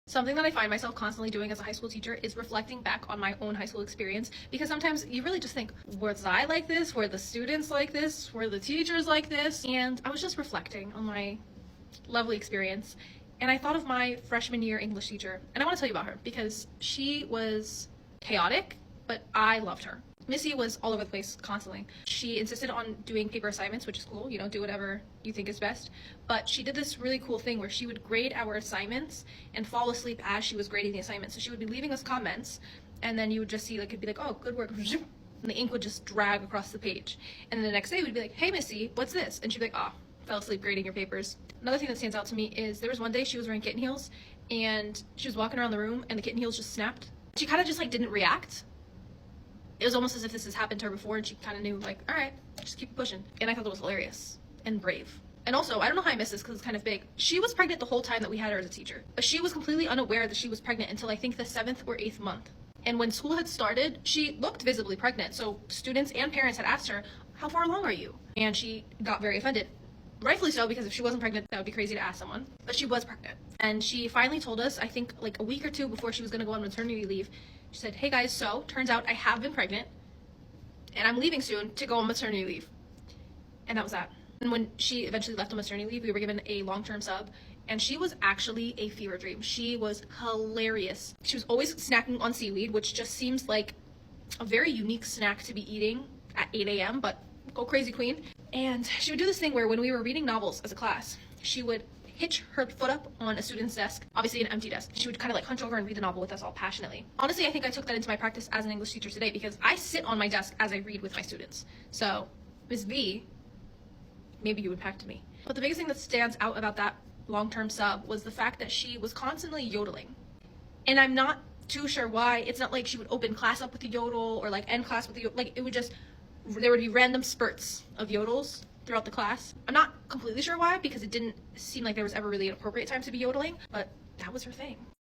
Something that I find myself constantly doing as a high school teacher is reflecting back on my own high school experience, because sometimes you really just think, was I like this? Were the students like this? Were the teachers like this? And I was just reflecting on my lovely experience, and I thought of my freshman year English teacher, and I want to tell you about her because she was chaotic, but I loved her. Missy was all over the place constantly. She insisted on doing paper assignments, which is cool, do whatever you think is best. But she did this really cool thing where she would grade our assignments and fall asleep as she was grading the assignments. So she would be leaving us comments, and then you would just see, it'd be like, oh, good work. And the ink would just drag across the page. And then the next day we'd be like, hey, Missy, what's this? And she'd be like, oh, fell asleep grading your papers. Another thing that stands out to me is there was one day she was wearing kitten heels, and she was walking around the room, and the kitten heels just snapped. She kind of just didn't react. It was almost as if this has happened to her before, and she kind of knew, all right, just keep pushing. And I thought that was hilarious and brave. And also, I don't know how I missed this because it's kind of big. She was pregnant the whole time that we had her as a teacher, but she was completely unaware that she was pregnant until I think the 7th or 8th month. And when school had started, she looked visibly pregnant. So students and parents had asked her, how far along are you? And she got very offended. Rightfully so, because if she wasn't pregnant, that would be crazy to ask someone. But she was pregnant. And she finally told us, I think a week or two before she was going to go on maternity leave, she said, hey guys, so turns out I have been pregnant and I'm leaving soon to go on maternity leave. And that was that. And when she eventually left on maternity leave, we were given a long-term sub, and she was actually a fever dream. She was hilarious. She was always snacking on seaweed, which just seems like a very unique snack to be eating at 8 a.m., but go crazy, queen. And she would do this thing where when we were reading novels as a class, she would hitch her foot up on a student's desk, obviously an empty desk. She would kind of hunch over and read the novel with us all passionately. Honestly, I think I took that into my practice as an English teacher today, because I sit on my desk as I read with my students. So, Ms. V, maybe you impacted me. But the biggest thing that stands out about that long-term sub was the fact that she was constantly yodeling. And I'm not too sure why. It's not like she would open class up with a yodel or end class with a yodel. It would just, there would be random spurts of yodels throughout the class. I'm not completely sure why, because it didn't seem like there was ever really an appropriate time to be yodeling, but that was her thing.